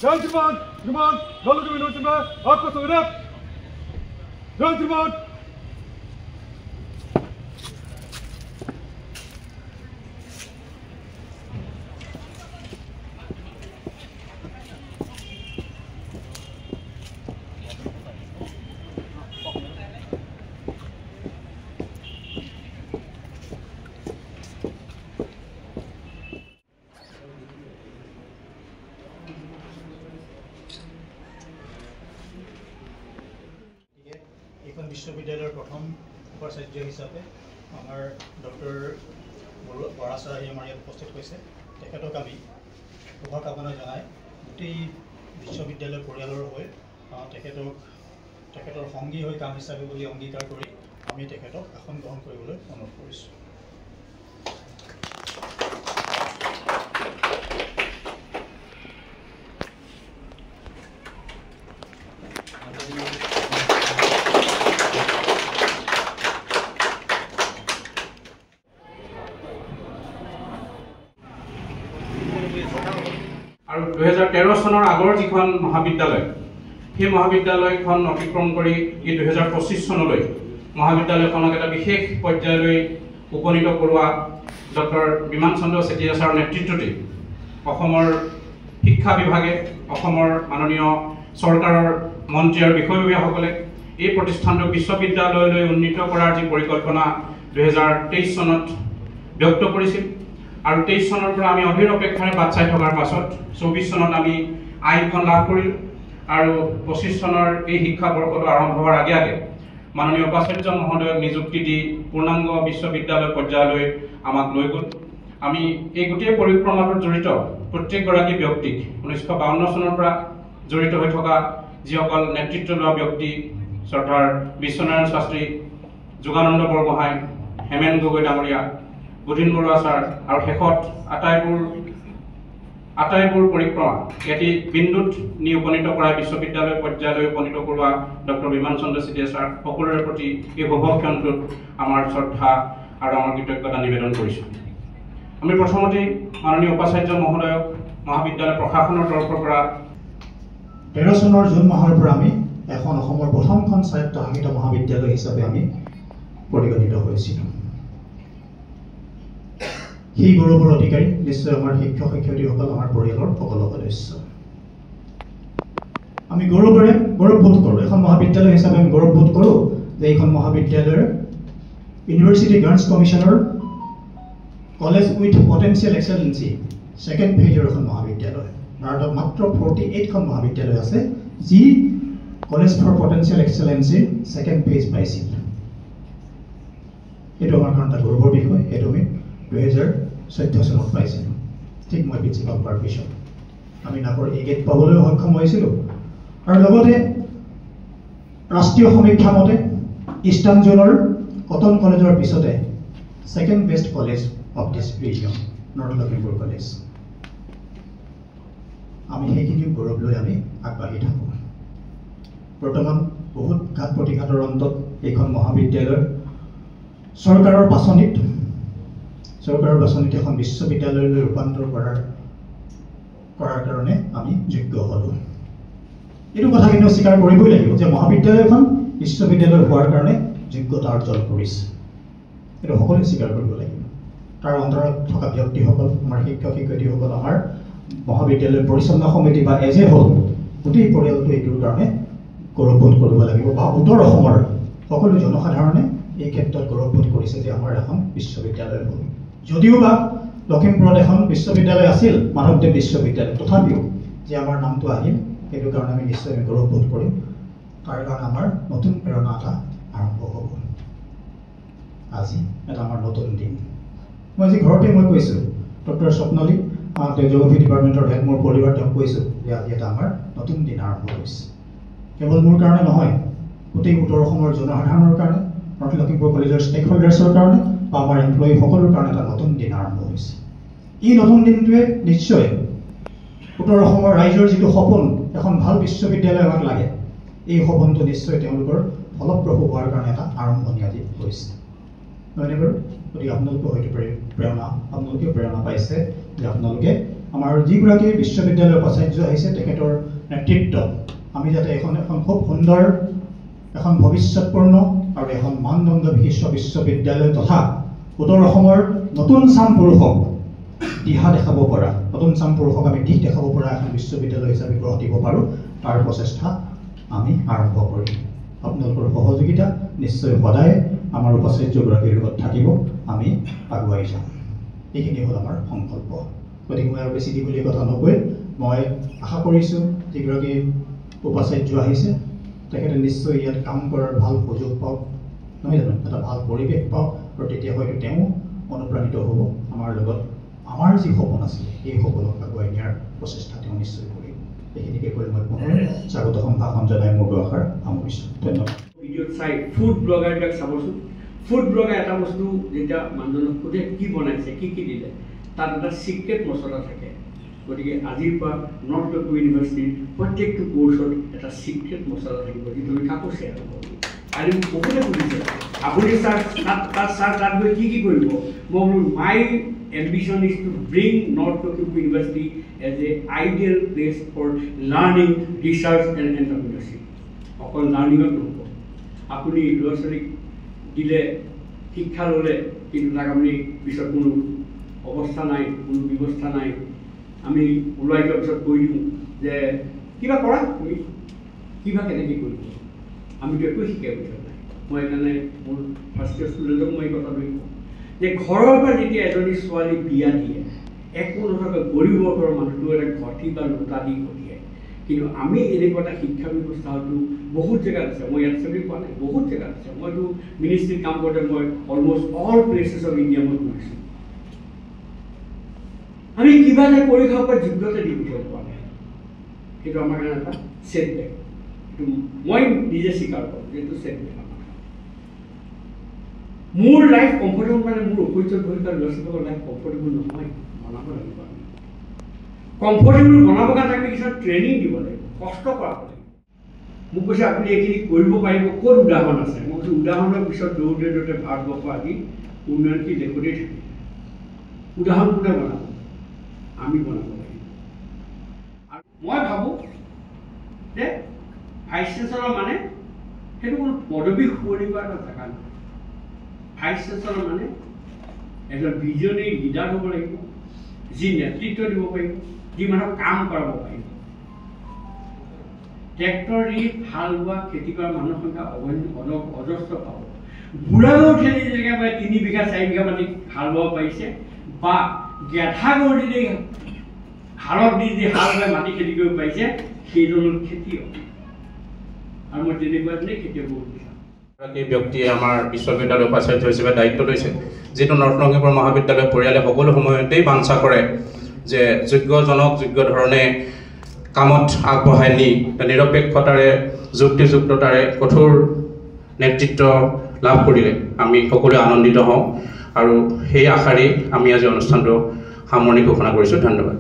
Jai Shriman, Knowledge University, आपका स्वागत। जय श्रीमान। বিশ্ববিদ্যালয়ৰ প্ৰথম উপাচাৰ্য হিচাপে আমাৰ ডক্টৰ বৰা ছাৰ আমাৰ ইয়াত উপস্থিত হৈছে। তেখেতক আমি শুভকামনা জনাই গোটেই বিশ্ববিদ্যালয় পৰিয়ালৰ হৈ তেখেতৰ সংগী হৈ কাম হিচাপে বুলি অংগীকাৰ কৰি আমি তেখেতক আসন গ্ৰহণ কৰিবলৈ অনুৰোধ কৰিছোঁ। আৰু 2013 চনৰ আগৰ যিখন মহাবিদ্যালয় সেই মহাবিদ্যালয়খন অতিক্ৰম কৰি এই 2025 চনলৈ মহাবিদ্যালয়খনক এটা বিশেষ পৰ্যায়লৈ উপনীত কৰোৱা ডক্টৰ বিমান চন্দ্ৰ চেতিয়া ছাৰৰ নেতৃত্বতে অসমৰ শিক্ষা বিভাগে অসমৰ মাননীয় চৰকাৰৰ মন্ত্ৰী আৰু বিষয়ববীয়াসকলে এই প্ৰতিষ্ঠানটোক বিশ্ববিদ্যালয়লৈ উন্নীত কৰাৰ যি পৰিকল্পনা 2023 চনত ব্যক্ত কৰিছিল আৰু 23 চনৰ পৰা আমি অধীৰ অপেক্ষাৰে বাট চাই থকাৰ পাছত 24 চনত আমি আইনখন লাভ কৰিলোঁ আৰু 25 চনৰ এই শিক্ষা বৰ্ষটো আৰম্ভ হোৱাৰ আগে আগে মাননীয় উপাচাৰ্য মহোদয়ক নিযুক্তি দি পূৰ্ণাংগ বিশ্ববিদ্যালয় পৰ্যায়লৈ আমাক লৈ গ'ল। আমি এই গোটেই পৰিক্ৰমাটোত জড়িত প্ৰত্যেকগৰাকী ব্যক্তিক 1952 চনৰ পৰা জড়িত হৈ থকা যিসকল নেতৃত্ব লোৱা ব্যক্তি শ্ৰদ্ধাৰ বিশ্বনাৰায়ণ শাস্ত্ৰী, যোগানন্দ বৰগোহাঁই, হেমেন গগৈ ডাঙৰীয়া, বুধিন বৰুৱা ছাৰ আৰু শেষত আটাইবোৰ পৰিক্ৰমা এটি বিন্দুত নি উপনীত কৰা বিশ্ববিদ্যালয় পৰ্যায়লৈ উপনীত কৰোৱা ডক্টৰ বিমান চন্দ্ৰ চেতিয়া ছাৰ সকলোৰে প্ৰতি এই শুভক্ষণটোত আমাৰ শ্ৰদ্ধা আৰু আমাৰ কৃতজ্ঞতা নিবেদন কৰিছোঁ। আমি প্ৰথমতেই মাননীয় উপাচাৰ্য মহোদয়ক মহাবিদ্যালয় প্ৰশাসনৰ তৰফৰ পৰা 13 চনৰ জুন মাহৰ পৰা আমি এখন অসমৰ প্ৰথমখন স্বায়ত্তশাসিত মহাবিদ্যালয় হিচাপে আমি পৰিগণিত হৈছিলোঁ। সেই গৌৰৱৰ অধিকাৰী নিশ্চয় আমাৰ শিক্ষক শিক্ষয়িত্ৰীসকল, আমাৰ পৰিয়ালৰ সকলো সদস্য। আমি গৌৰৱবোধ কৰোঁ, এখন মহাবিদ্যালয় হিচাপে আমি গৌৰৱবোধ কৰোঁ যে এইখন মহাবিদ্যালয়ৰ ইউনিভাৰ্চিটি গ্ৰাণ্টছ কমিশ্যনৰ college with potential excellence second ফেজৰ এখন মহাবিদ্যালয়। ভাৰতত মাত্ৰ 48খন মহাবিদ্যালয় আছে যি কলেজ ফৰ পটেঞ্চিয়েল এক্সেলেঞ্চিৰ ছেকেণ্ড ফেজ পাইছিল। এইটো আমাৰ কাৰণে এটা গৌৰৱৰ বিষয়। এইটো আমি 2014 চনত পাইছিলোঁ। ঠিক মই প্ৰিন্সিপাল হোৱাৰ পিছত আমি নাকৰ এ গেট পাবলৈও সক্ষম হৈছিলোঁ আৰু লগতে ৰাষ্ট্ৰীয় সমীক্ষা মতে ইষ্টাৰ্ণ জোনৰ কটন কলেজৰ পিছতে second best college of this region North Lakhimpur college. আমি সেইখিনি গৌৰৱ লৈ আমি আগবাঢ়ি থাকোঁ। বৰ্তমান বহুত ঘাত প্ৰতিঘাতৰ অন্তত এইখন মহাবিদ্যালয় চৰকাৰৰ বাছনিত এখন বিশ্ববিদ্যালয়লৈ ৰূপান্তৰ কৰাৰ কাৰণে আমি যোগ্য হ'লোঁ। এইটো কথা কিন্তু স্বীকাৰ কৰিবই লাগিব যে মহাবিদ্যালয়খন বিশ্ববিদ্যালয় হোৱাৰ কাৰণে যোগ্যতা অৰ্জন কৰিছে। এইটো সকলোৱে স্বীকাৰ কৰিব লাগিব। তাৰ অন্তৰত থকা ব্যক্তিসকল, আমাৰ শিক্ষক শিক্ষয়িত্ৰীসকল, আমাৰ মহাবিদ্যালয় পৰিচালনা সমিতি বা এজ এ হ'ল গোটেই পৰিয়ালটো এইটোৰ কাৰণে গৌৰৱবোধ কৰিব লাগিব বা উত্তৰ অসমৰ সকলো জনসাধাৰণে এই ক্ষেত্ৰত গৌৰৱবোধ কৰিছে যে আমাৰ এখন বিশ্ববিদ্যালয় হ'ল। যদিও বা লখিমপুৰত এখন বিশ্ববিদ্যালয় আছিল, মাধৱদেৱ বিশ্ববিদ্যালয়, তথাপিও যে আমাৰ নামটো আহিল সেইটো কাৰণে আমি নিশ্চয় গৌৰৱবোধ কৰিম। তাৰ কাৰণে আমাৰ নতুন প্ৰেৰণা এটা আৰম্ভ হ'ব। আজি এটা আমাৰ নতুন দিন। মই আজি ঘৰতে কৈছোঁ ডক্টৰ স্বপ্নলী জিঅ'গ্ৰাফী ডিপাৰ্টমেণ্টৰ হেড, মোৰ পৰিবাৰ, তেওঁক কৈছোঁ যে আজি এটা আমাৰ নতুন দিন আৰম্ভ হৈছে। কেৱল মোৰ কাৰণে নহয়, গোটেই উত্তৰ অসমৰ জনসাধাৰণৰ কাৰণে, নৰ্থ লখিমপুৰ কলেজৰ ষ্টেক হোল্ডাৰ্ছৰ কাৰণে বা আমাৰ এমপ্লয়ী সকলোৰ কাৰণে এটা নতুন দিন আৰম্ভ হৈছে। এই নতুন দিনটোৱে নিশ্চয় উত্তৰ অসমৰ ৰাইজৰ যিটো সপোন, এখন ভাল বিশ্ববিদ্যালয় আমাক লাগে, এই সপোনটো নিশ্চয় তেওঁলোকৰ ফলপ্ৰসূ হোৱাৰ কাৰণে এটা আৰম্ভণি আজি হৈছে। নহয়নে বাৰু? গতিকে আপোনালোকেও হয়তো আপোনালোকেও প্ৰেৰণা পাইছে যে আপোনালোকে আমাৰ যিগৰাকী বিশ্ববিদ্যালয়ৰ উপাচাৰ্য আহিছে তেখেতৰ নেতৃত্বত আমি যাতে এখন খুব সুন্দৰ এখন ভৱিষ্যতপূৰ্ণ আৰু এখন মানদণ্ড বিশিষ্ট বিশ্ববিদ্যালয় তথা উত্তৰ অসমৰ নতুন চাম পুৰুষক দিহা দেখাব পৰা, নতুন চাম পুৰুষক আমি দিশ দেখাব পৰা এখন বিশ্ববিদ্যালয় হিচাপে গঢ় দিব পাৰোঁ, তাৰ প্ৰচেষ্টা আমি আৰম্ভ কৰিম। আপোনালোকৰ সহযোগিতা নিশ্চয় সদায় আমাৰ উপাচাৰ্যগৰাকীৰ লগত থাকিব, আমি আগুৱাই যাম। এইখিনি হ'ল আমাৰ সংকল্প। গতিকে মই আৰু বেছি দীঘলীয়া কথা নকৈ মই আশা কৰিছোঁ যিগৰাকী উপাচাৰ্য আহিছে তেখেতে নিশ্চয় ইয়াত কাম কৰাৰ ভাল সুযোগ পাওক, নহয় জানো, এটা ভাল পৰিৱেশ পাওক, আৰু তেতিয়া হয়তো তেওঁ অনুপ্ৰাণিত হ'ব আমাৰ লগত আমাৰ যি সপোন আছিলে এই সপোনক আগুৱাই নিয়াৰ প্ৰচেষ্টা তেওঁ নিশ্চয় কৰিম। এইখিনিকে কৰি মই পুনৰ স্বাগত সম্ভাষণ জনাই মোৰ দুআষাৰ সামৰিছোঁ। ধন্যবাদ। ভিডিঅ'ত চাই ফুড ব্লগাৰবিলাক চাবচোন। ফুড ব্লগাৰ এটা বস্তু যেতিয়া মানুহজনক সোধে কি বনাইছে, কি কি দিলে, তাত এটা ছিক্ৰেট মছলা থাকে। গতিকে আজিৰ পৰা নৰ্থ টকিঅ' ইউনিভাৰ্চিটিৰ প্ৰত্যেকটো কোৰ্চত এটা ছিক্ৰেট মছলা থাকিব, যিটো আমি কাকো শ্বেয়াৰ নকৰোঁ। আজি মোক বহুতে সুধিছে আপুনি ছাৰ তাত গৈ কি কৰিব? মই বোলো মাই ambition is to bring North Tokyo University as an ideal place for learning, research and entrepreneurship. অকল লাৰ্ণিঙত নহ'ব, আপুনি ল'ৰা ছোৱালীক দিলে শিক্ষা ল'লে কিন্তু তাক আপুনি পিছত কোনো অৱস্থা নাই, কোনো ব্যৱস্থা নাই, আমি ওলাই যোৱাৰ পিছত কৈ দিওঁ যে কিবা কৰা, তুমি কিবা কেনেকৈ কৰিব, আমিতো একো শিকাই পঠোৱা নাই। মই সেইকাৰণে মোৰ ফাৰ্ষ্ট ইয়াৰ ষ্টুডেণ্টক মই এই কথাটো কওঁ যে ঘৰৰ পৰা যেতিয়া এজনী ছোৱালী বিয়া দিয়ে, একো নথকা গৰীবৰ ঘৰৰ মানুহটো এটা ঘটি বা লোটা দি ঘটিয়ায়। কিন্তু আমি এনেকুৱা এটা শিক্ষা ব্যৱস্থা হয়তো বহুত জেগাত আছে, মই ইয়াত চাবি পোৱা নাই, বহুত জেগাত আছে। মইতো মিনিষ্ট্ৰীত কাম কৰোঁতে মই almost all places of India মই ঘূৰিছোঁ। আমি কিবা এটা কৰি খাব পৰা যোগ্যতা দি পঠিয়াব পোৱা নাই। সেইটো আমাৰ কাৰণে এটা ছেটবেক। সেইটো মই নিজে স্বীকাৰ কৰোঁ যে এইটো ছেটবেক। মোৰ লাইফ কমফৰ্টেবল মানে মোৰ অপৰিচয় হৈ তাৰ ল'ৰা ছোৱালীৰ লাইফ কমফৰ্টেবল নহয়, বনাব লাগিব। আমি কমফৰ্টেবল বনাবৰ কাৰণে আমি কিছুমান ট্ৰেইনিং দিব লাগিব, কষ্ট কৰাব লাগিব। মোক কৈছে আপুনি এইখিনি কৰিব পাৰিব, ক'ত উদাহৰণ আছে? মই কৈছোঁ উদাহৰণৰ পিছত দৌৰোতে দৌৰোতে ভাৰতবৰ্ষ আজি উন্নয়নশীল দেশতেই থাকে। উদাহৰণ কোনে বনাব? আমি বনাব লাগিব। আৰু মই ভাবোঁ যে ভাইচ চেঞ্চেলৰ মানে সেইটো কোনো পদবী শুৱনি কৰা এটা জেগা নহয়। ভাইচ চেঞ্চেলৰ মানে এজন ভিজনেৰী লিডাৰ হ'ব লাগিব, যি নেতৃত্ব দিব পাৰিব, যি মানুহক কাম কৰাব পাৰিব। ট্ৰেক্টৰ দি হাল বোৱা খেতি কৰা মানুহৰ সংখ্যা অজস্ৰ পাব। বুঢ়া গৰু ঠেলি যেনেকৈ 3 বিঘা 4 বিঘা মাটি হাল বাব পাৰিছে, বা গেধা গৰু দি হালত দি হাল বাই মাটি খেতি কৰিব পাৰিছে, সেইজন খেতিয়ক। আৰু মই তেনেকুৱা এজনেই খেতিয়ক হ'ব বিচাৰোঁ। এই ব্যক্তিয়ে আমাৰ বিশ্ববিদ্যালয় উপাচাৰ্য হিচাপে দায়িত্ব লৈছে, যিটো নৰ্থ লখিমপুৰ মহাবিদ্যালয় পৰিয়ালে সকলো সময়তেই বাঞ্ছা কৰে যে যোগ্যজনক যোগ্য ধৰণে কামত আগবঢ়াই নি নিৰপেক্ষতাৰে যুক্তিযুক্ততাৰে কঠোৰ নেতৃত্ব লাভ কৰিলে আমি সকলোৱে আনন্দিত হওঁ। আৰু সেই আশাৰেই আমি আজি অনুষ্ঠানটো সামৰণি ঘোষণা কৰিছোঁ। ধন্যবাদ।